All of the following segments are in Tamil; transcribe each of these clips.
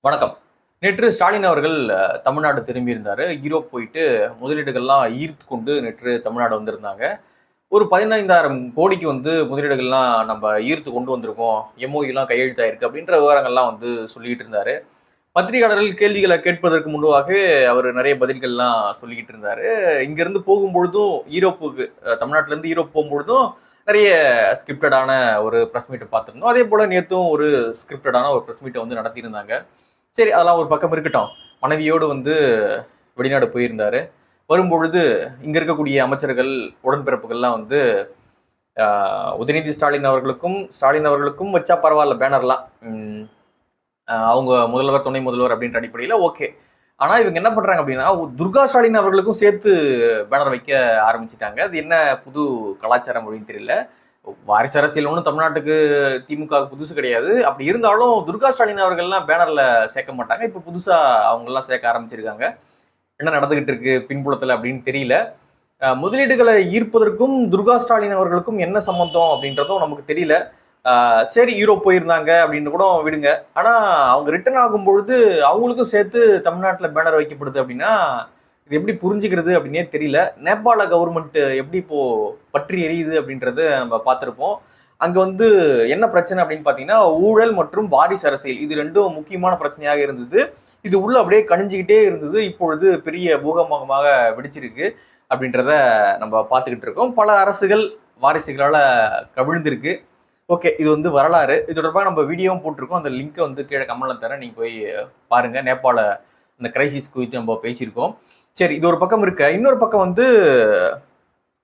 வணக்கம். நேற்று ஸ்டாலின் அவர்கள் தமிழ்நாடு திரும்பியிருந்தாரு. ஈரோப் போயிட்டு முதலீடுகள்லாம் ஈர்த்து கொண்டு நேற்று தமிழ்நாடு வந்திருந்தாங்க. ஒரு 15,000 கோடிக்கு முதலீடுகள்லாம் நம்ம ஈர்த்து கொண்டு வந்திருக்கோம். எம்ஓயூலாம் கையெழுத்தாயிருக்கு அப்படின்ற விவரங்கள்லாம் சொல்லிட்டு இருந்தாரு. பத்திரிகையாளர்கள் கேள்விகள கேட்பதற்கு முன்னதாகவே அவர் நெறைய பதில்கள்லாம் சொல்லிக்கிட்டு இருந்தாரு. இங்கிருந்து போகும்பொழுதும் ஈரோப்புக்கு தமிழ்நாட்டிலேருந்து ஈரோப் போகும்பொழுதும் நெறைய ஸ்கிரிப்டடான ஒரு பிரஸ் மீட்ட பார்த்திருந்தோம். அதேபோல நேத்தும் ஒரு ஸ்கிரிப்டடான ஒரு பிரஸ் மீட்ட நடத்தியிருந்தாங்க. சரி, அதெல்லாம் ஒரு பக்கம் இருக்கட்டும். மனைவியோடு வெளிநாடு போயிருந்தாரு. வரும்பொழுது இங்க இருக்கக்கூடிய அமைச்சர்கள், உடன்பிறப்புகள்லாம் உதயநிதி ஸ்டாலின் அவர்களுக்கும் வச்சா பரவாயில்ல பேனர்லாம். அவங்க முதல்வர், துணை முதல்வர் அப்படின்ற அடிப்படையில ஓகே. ஆனா இவங்க என்ன பண்றாங்க அப்படின்னா, துர்கா ஸ்டாலின் அவர்களுக்கும் சேர்த்து பேனர் வைக்க ஆரம்பிச்சுட்டாங்க. அது என்ன புது கலாச்சாரம் அப்படின்னு தெரியல. வாரிசு அரசியல் ஒன்றும் தமிழ்நாட்டுக்கு திமுக புதுசு கிடையாது. அப்படி இருந்தாலும் துர்கா ஸ்டாலின் அவர்கள்லாம் பேனர்ல சேர்க்க மாட்டாங்க. இப்ப புதுசா அவங்க எல்லாம் சேர்க்க ஆரம்பிச்சிருக்காங்க. என்ன நடந்துகிட்டு இருக்கு பின்புலத்துல அப்படின்னு தெரியல. முதலீடுகளை ஈர்ப்பதற்கும் துர்கா ஸ்டாலின் அவர்களுக்கும் என்ன சம்பந்தம் அப்படின்றதும் நமக்கு தெரியல. சரி, யூரோப் போயிருந்தாங்க அப்படின்னு கூட விடுங்க. ஆனா அவங்க ரிட்டர்ன் ஆகும் பொழுது அவங்களுக்கும் சேர்த்து தமிழ்நாட்டுல பேனர் வைக்கப்படுது அப்படின்னா இது எப்படி புரிஞ்சுக்கிறது அப்படின்னே தெரியல. நேபாள கவர்மெண்ட் எப்படி இப்போ பற்றி எரியுது அப்படின்றத நம்ம பார்த்திருப்போம். அங்க என்ன பிரச்சனை அப்படின்னு பாத்தீங்கன்னா, ஊழல் மற்றும் வாரிசு அரசியல் இது ரெண்டும் முக்கியமான பிரச்சனையாக இருந்தது. இது உள்ள அப்படியே கணிஞ்சுக்கிட்டே இருந்தது. இப்பொழுது பெரிய பூகம்பமாக வெடிச்சிருக்கு அப்படின்றத நம்ம பார்த்துக்கிட்டு இருக்கோம். பல அரசுகள் வாரிசுகளால கவிழ்ந்திருக்கு. ஓகே, இது வரலாறு. இது தொடர்பாக நம்ம வீடியோவும் போட்டிருக்கோம். அந்த லிங்கை கீழே கமெண்ட்ல தரேன், நீங்க போய் பாருங்க. நேபாள இந்த கிரைசிஸ் குறித்து நம்ம பேசியிருக்கோம். சரி, இது ஒரு பக்கம் இருக்க. இன்னொரு பக்கம்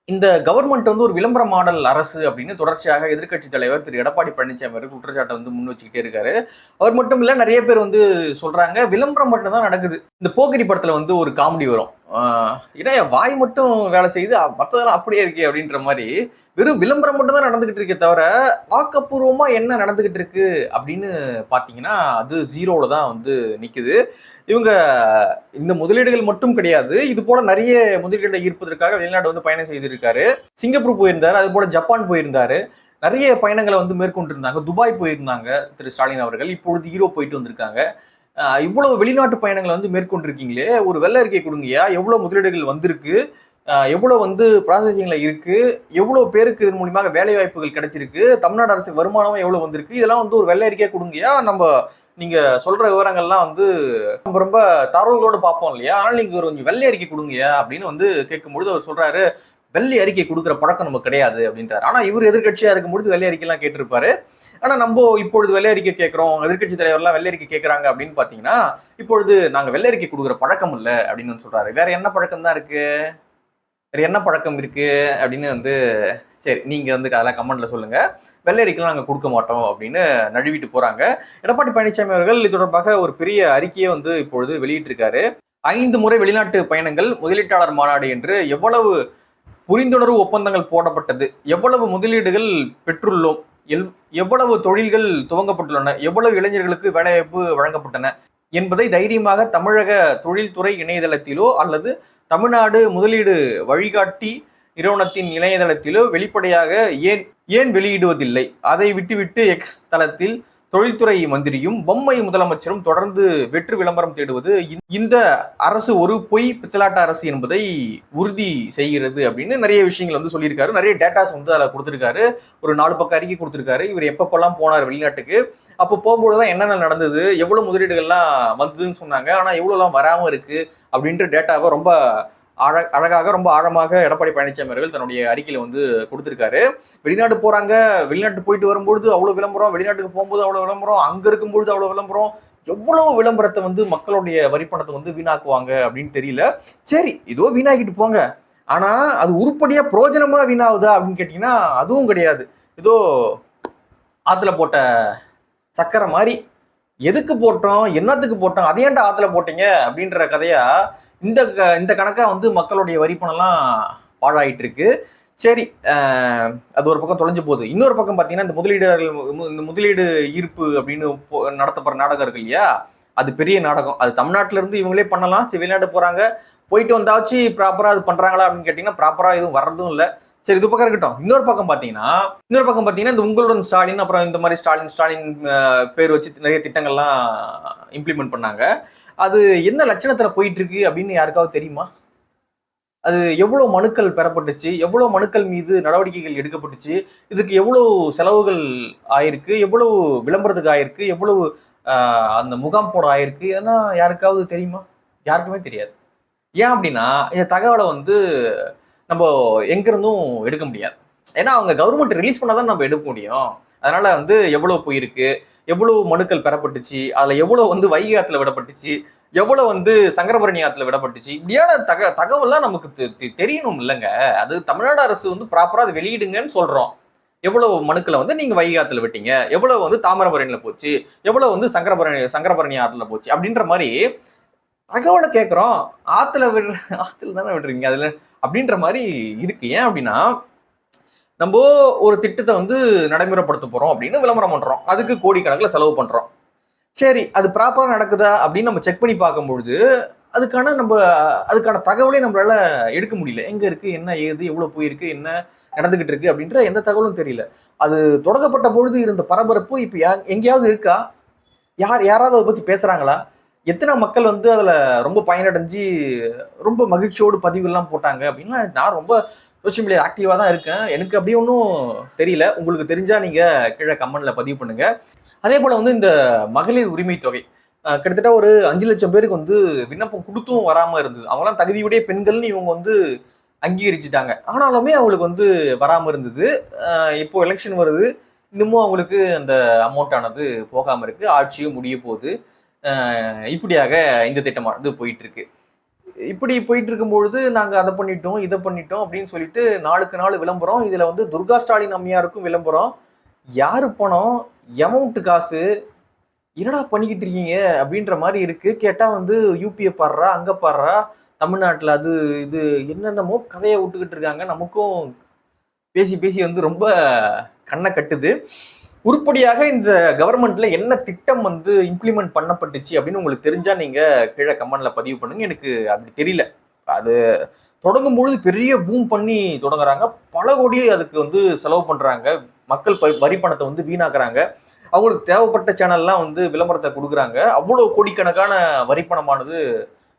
இந்த கவர்மெண்ட் ஒரு விளம்பர மாடல் அரசு அப்படின்னு தொடர்ச்சியாக எதிர்க்கட்சி தலைவர் திரு எடப்பாடி பழனிசாமி அவர்கள் குற்றச்சாட்டை முன் வச்சுக்கிட்டே இருக்காரு. அவர் மட்டும் இல்ல, நிறைய பேர் சொல்றாங்க விளம்பரம் மட்டும் தான் நடக்குது. இந்த போக்கிரி படத்துல ஒரு காமெடி வரும். ஏன்னா வாய் மட்டும் வேலை செய்யுது, மற்றதெல்லாம் அப்படியே இருக்கே அப்படின்ற மாதிரி வெறும் விளம்பரம் மட்டும் தான் நடந்துகிட்டு இருக்கே தவிர ஆக்கப்பூர்வமா என்ன நடந்துகிட்டு இருக்கு அப்படின்னு பாத்தீங்கன்னா அது ஜீரோல தான் நிக்குது. இவங்க இந்த முதலீடுகள் மட்டும் கிடையாது, இது போல நிறைய முதலீடுகளை ஈர்ப்பதற்காக வெளிநாடு பயணம் செய்திருக்காரு. சிங்கப்பூர் போயிருந்தாரு, அது போல ஜப்பான் போயிருந்தாரு. நிறைய பயணங்களை மேற்கொண்டிருந்தாங்க. துபாய் போயிருந்தாங்க திரு ஸ்டாலின் அவர்கள். இப்பொழுது ஈரோப் போயிட்டு வந்திருக்காங்க. இவ்வளவு வெளிநாட்டு பயணங்களை மேற்கொண்டிருக்கீங்களே, ஒரு வெள்ளை அறிக்கை கொடுங்கயா. எவ்வளவு முதலீடுகள் வந்திருக்கு, எவ்வளவு ப்ராசஸிங்ல இருக்கு, எவ்வளவு பேருக்கு இதன் மூலியமாக வேலை வாய்ப்புகள் கிடைச்சிருக்கு, தமிழ்நாடு அரசு வருமானம் எவ்வளவு வந்திருக்கு, இதெல்லாம் ஒரு வெள்ளை அறிக்கையா கொடுங்கயா. நீங்க சொல்ற விவரங்கள்லாம் ரொம்ப ரொம்ப தரவுகளோடு பார்ப்போம் இல்லையா, ஆனால் நீங்க கொஞ்சம் வெள்ளை அறிக்கை கொடுங்கயா அப்படின்னு கேட்கும்பொழுது அவர் சொல்றாரு, வெள்ளை அறிக்கை கொடுக்குற பழக்கம் நமக்கு கிடையாது அப்படின்றாரு. ஆனா இவர் எதிர்கட்சியா இருக்கும்பொழுது வெள்ளை அறிக்கை எல்லாம் கேட்டிருப்பாரு. ஆனா நம்ம இப்பொழுது வெள்ளை அறிக்கை கேட்கிறோம், எதிர்கட்சி தலைவர் எல்லாம் வெள்ளை அறிக்கை கேட்கறாங்க அப்படின்னு பாத்தீங்கன்னா, இப்பொழுது நாங்க வெள்ளை அறிக்கை கொடுக்குற பழக்கம் இல்ல அப்படின்னு சொல்றாரு. வேற என்ன பழக்கம் தான் இருக்கு, வேற என்ன பழக்கம் இருக்கு அப்படின்னு சரி, நீங்க அதெல்லாம் கமெண்ட்ல சொல்லுங்க. வெள்ளை அறிக்கைலாம் நாங்க கொடுக்க மாட்டோம் அப்படின்னு நழுவிட்டு போறாங்க. எடப்பாடி பழனிசாமி அவர்கள் இது தொடர்பாக ஒரு பெரிய அறிக்கையை இப்பொழுது வெளியிட்டிருக்காரு. 5 முறை வெளிநாட்டு பயணங்கள், முதலீட்டாளர் மாநாடு என்று எவ்வளவு புரிந்துணர்வு ஒப்பந்தங்கள் போடப்பட்டது, எவ்வளவு முதலீடுகள் பெற்றுள்ளோம், எவ்வளவு தொழில்கள் துவங்கப்பட்டுள்ளன, எவ்வளவு இளைஞர்களுக்கு வேலைவாய்ப்பு வழங்கப்பட்டன என்பதை தைரியமாக தமிழக தொழில்துறை இணையதளத்திலோ அல்லது தமிழ்நாடு முதலீடு வழிகாட்டி நிறுவனத்தின் இணையதளத்திலோ வெளிப்படையாக ஏன் வெளியிடுவதில்லை? அதை விட்டுவிட்டு எக்ஸ் தளத்தில் தொழில்துறை மந்திரியும் பொம்மை முதலமைச்சரும் தொடர்ந்து வெற்று விளம்பரம் தேடுவது இந்த அரசு ஒரு பொய் பித்தலாட்ட அரசு என்பதை உறுதி செய்கிறது அப்படின்னு நிறைய விஷயங்கள் சொல்லியிருக்காரு. நிறைய டேட்டாஸ் அதில் கொடுத்திருக்காரு. ஒரு 4 பக்கம் அறிக்கை கொடுத்திருக்காரு. இவர் எப்பப்பெல்லாம் போனார் வெளிநாட்டுக்கு, அப்போ போகும்போதுதான் என்னென்ன நடந்தது, எவ்வளவு முதலீடுகள்லாம் வந்ததுன்னு சொன்னாங்க, ஆனா எவ்வளவுலாம் வராம இருக்கு அப்படின்ற டேட்டாவை ரொம்ப அழகாக ரொம்ப ஆழமாக எடப்பாடி பழனிசாமி அவர்கள் தன்னுடைய அறிக்கையில கொடுத்திருக்காரு. வெளிநாடு போறாங்க, வெளிநாட்டு போயிட்டு வரும்பொழுது அவ்வளவு விளம்பரம், வெளிநாட்டுக்கு போகும்போது அவ்வளவு விளம்பரம், அங்க இருக்கும்பொழுது அவ்வளவு விளம்பரம், எவ்வளவு விளம்பரத்தை மக்களுடைய வரிப்பணத்தை வீணாக்குவாங்க அப்படின்னு தெரியல. சரி, ஏதோ வீணாக்கிட்டு போங்க, ஆனா அது உருப்படியா பிரயோஜனமா வீணாகுதா அப்படின்னு கேட்டீங்கன்னா அதுவும் கிடையாது. ஏதோ ஆத்துல போட்ட சக்கரை மாதிரி, எதுக்கு போட்டோம், என்னத்துக்கு போட்டோம், அதையேண்டா ஆத்துல போட்டீங்க அப்படின்ற கதையா இந்த கணக்கா மக்களுடைய வரிப்பணம்லாம் பாழாயிட்டு இருக்கு. சரி, அது ஒரு பக்கம் தொலைஞ்சு போகுது. இன்னொரு பக்கம் பாத்தீங்கன்னா இந்த முதலீடு ஈர்ப்பு அப்படின்னு நடத்தப்படுற நாடகம் இருக்கு இல்லையா, அது பெரிய நாடகம். அது தமிழ்நாட்டுல இருந்து இவங்களே பண்ணலாம். சரி, வெளிநாடு போறாங்க, போயிட்டு வந்தாச்சு ப்ராப்பரா அது பண்றாங்களா அப்படின்னு கேட்டீங்கன்னா ப்ராப்பரா எதுவும் வர்றதும் இல்லை. சரி, இது பக்கம் இருக்கட்டும். இன்னொரு பக்கம் பாத்தீங்கன்னா இந்த உங்களுடன் ஸ்டாலின், அப்புறம் இந்த மாதிரி ஸ்டாலின் பேர் வச்சு நிறைய திட்டங்கள்லாம் இம்ப்ளிமெண்ட் பண்ணாங்க. அது என்ன லட்சணத்துல போயிட்டு இருக்கு அப்படின்னு யாருக்காவது தெரியுமா? அது எவ்வளவு மனுக்கள் பெறப்பட்டுச்சு, எவ்வளவு மனுக்கள் மீது நடவடிக்கைகள் எடுக்கப்பட்டுச்சு, இதுக்கு எவ்வளவு செலவுகள் ஆயிருக்கு, எவ்வளவு விளம்பரத்துக்கு ஆயிருக்கு, எவ்வளவு அந்த முகாம் போட ஆயிருக்கு, இதெல்லாம் யாருக்காவது தெரியுமா? யாருக்குமே தெரியாது. ஏன் அப்படின்னா இந்த தகவலை வந்து நம்ம எங்க இருந்தும் எடுக்க முடியாது. ஏன்னா அவங்க கவர்மெண்ட் ரிலீஸ் பண்ணாதான் நம்ம எடுக்க முடியும். அதனால வந்து எவ்வளவு போயிருக்கு, எவ்வளவு மனுக்கள் பெறப்பட்டுச்சு, அதுல எவ்வளவு வந்து வைகை ஆத்துல விடப்பட்டுச்சு, எவ்வளவு வந்து சங்கரபரணி ஆத்துல விடப்பட்டுச்சு, இப்படியான தகவல்லாம் நமக்கு தெரியணும் இல்லைங்க. அது தமிழ்நாடு அரசு வந்து ப்ராப்பரா அதை வெளியிடுங்கன்னு சொல்றோம். எவ்வளவு மனுக்களை வந்து நீங்க வைகை ஆத்துல விட்டீங்க, எவ்வளவு வந்து தாமிரபரணியில போச்சு, எவ்வளவு வந்து சங்கரபரணி ஆத்துல போச்சு அப்படின்ற மாதிரி தகவலை கேட்கிறோம். ஆத்துல தானே விடுறீங்க அதுல அப்படின்ற மாதிரி இருக்கு. ஏன் அப்படின்னா நம்ம ஒரு திட்டத்தை வந்து நடைமுறைப்படுத்த போறோம் அப்படின்னு விளம்பரம் பண்றோம், அதுக்கு கோடிக்கணக்கில் செலவு பண்றோம். சரி, அது ப்ராப்பரா நடக்குதா அப்படின்னு நம்ம செக் பண்ணி பார்க்கும் பொழுது அதுக்கான தகவலே நம்மளால எடுக்க முடியல. எங்க இருக்கு, என்ன ஏது, எவ்வளவு போயிருக்கு, என்ன நடந்துகிட்டு இருக்கு அப்படின்ற எந்த தகவலும் தெரியல. அது தொடங்கப்பட்ட பொழுது இருந்த பரபரப்பு இப்ப எங்கேயாவது இருக்கா? யாராவது அதை பத்தி பேசுறாங்களா? எத்தனை மக்கள் வந்து அதுல ரொம்ப பயனடைஞ்சு ரொம்ப மகிழ்ச்சியோடு பதிவுகள்லாம் போட்டாங்க அப்படின்னா, நான் ரொம்ப சோசியல் மீடியா ஆக்டிவா தான் இருக்கேன். எனக்கு அப்படியே ஒன்றும் தெரியல. உங்களுக்கு தெரிஞ்சா நீங்க கீழே கமெண்ட்ல பதிவு பண்ணுங்க. அதே போல வந்து இந்த மகளிர் உரிமை தொகை கிட்டத்தட்ட ஒரு 5 லட்சம் பேருக்கு வந்து விண்ணப்பம் கொடுத்தும் வராம இருந்தது. அவங்களாம் தகுதியுடைய பெண்கள்னு இவங்க வந்து அங்கீகரிச்சுட்டாங்க. ஆனாலுமே அவங்களுக்கு வந்து வராம இருந்தது. இப்போ எலெக்ஷன் வருது. இன்னமும் அவங்களுக்கு அந்த அமௌண்ட் ஆனது போகாம இருக்கு. ஆட்சியும் முடிய போகுது. இப்படியாக இந்த திட்டமானது போயிட்டு இருக்கு. இப்படி போயிட்டு இருக்கும்பொழுது நாங்க அதை பண்ணிட்டோம், இதை பண்ணிட்டோம் அப்படின்னு சொல்லிட்டு நாளுக்கு நாள் விளம்பரம். இதுல வந்து துர்கா ஸ்டாலின் அம்மையாருக்கும் விளம்பரம். யாரு பணம், எமௌண்ட் காசு, என்னடா பண்ணிக்கிட்டு இருக்கீங்க அப்படின்ற மாதிரி இருக்கு. கேட்டா வந்து யூபிஏ பாடுறா, அங்க பாடுறா, தமிழ்நாட்டுல அது இது என்னென்னமோ கதையை விட்டுக்கிட்டு இருக்காங்க. நமக்கும் பேசி பேசி வந்து ரொம்ப கண்ணை கட்டுது. உருப்படியாக இந்த கவர்மெண்ட்ல என்ன திட்டம் வந்து இம்ப்ளிமெண்ட் பண்ணப்பட்டுச்சு அப்படின்னு உங்களுக்கு தெரிஞ்சா நீங்க கீழே கமெண்ட்ல பதிவு பண்ணுங்க. எனக்கு அப்படி தெரியல. அது தொடங்கும் பொழுது பெரிய பூம் பண்ணி தொடங்குறாங்க. பல கோடி அதுக்கு வந்து செலவு பண்றாங்க. மக்கள் வரி பணத்தை வந்து வீணாக்குறாங்க. அவங்களுக்கு தேவைப்பட்ட சேனல்லாம் வந்து விளம்பரத்தை கொடுக்குறாங்க. அவ்வளவு கோடிக்கணக்கான வரிப்பணமானது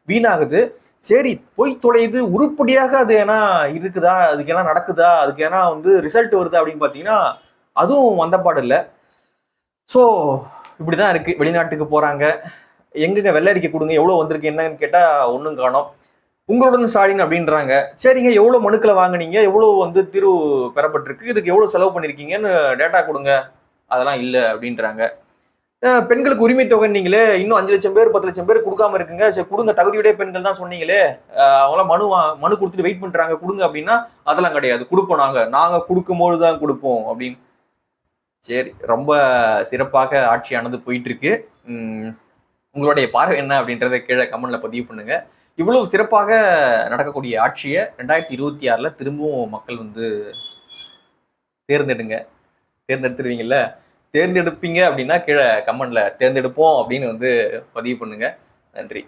வீணாகுது. சரி, போய் தொலையுது. உருப்படியாக அது ஏன்னா இருக்குதா, அதுக்கு ஏன்னா நடக்குதா, அதுக்கு ஏன்னா வந்து ரிசல்ட் வருதா அப்படின்னு பாத்தீங்கன்னா அதுவும் வந்தபாடு இல்லை. ஸோ இப்படிதான் இருக்கு. வெளிநாட்டுக்கு போறாங்க, எங்கங்க வெள்ளை அறிக்கை கொடுங்க, எவ்வளவு வந்திருக்கு என்னன்னு கேட்டா ஒன்றும் காணோம். உங்களுடன் ஸ்டாலின் அப்படின்றாங்க. சரிங்க, எவ்வளவு மனுக்களை வாங்கினீங்க, எவ்வளவு வந்து தீர்வு பெறப்பட்டிருக்கு, இதுக்கு எவ்வளவு செலவு பண்ணிருக்கீங்கன்னு டேட்டா கொடுங்க, அதெல்லாம் இல்லை அப்படின்றாங்க. பெண்களுக்கு உரிமை தொகை நீங்களே இன்னும் 5 லட்சம் பேர் 10 லட்சம் பேர் கொடுக்காம இருக்குங்க, சரி கொடுங்க, தகுதியுடைய பெண்கள் தான் சொன்னீங்களே, அவங்களாம் மனு கொடுத்துட்டு வெயிட் பண்றாங்க, கொடுங்க அப்படின்னா அதெல்லாம் கிடையாது, கொடுப்போம், நாங்க கொடுக்கும்போது தான் கொடுப்போம் அப்படின்னு. சரி, ரொம்ப சிறப்பாக ஆட்சியானது போயிட்டு இருக்கு. உங்களுடைய பார்வை என்ன அப்படின்றத கீழே கமெண்ட்ல பதிவு பண்ணுங்க. இவ்வளவு சிறப்பாக நடக்கக்கூடிய ஆட்சியை 2026ல திரும்பவும் மக்கள் வந்து தேர்ந்தெடுத்துருவீங்கல்ல? தேர்ந்தெடுப்பீங்க அப்படின்னா கீழே கமெண்ட்ல தேர்ந்தெடுப்போம் அப்படின்னு வந்து பதிவு பண்ணுங்க. நன்றி.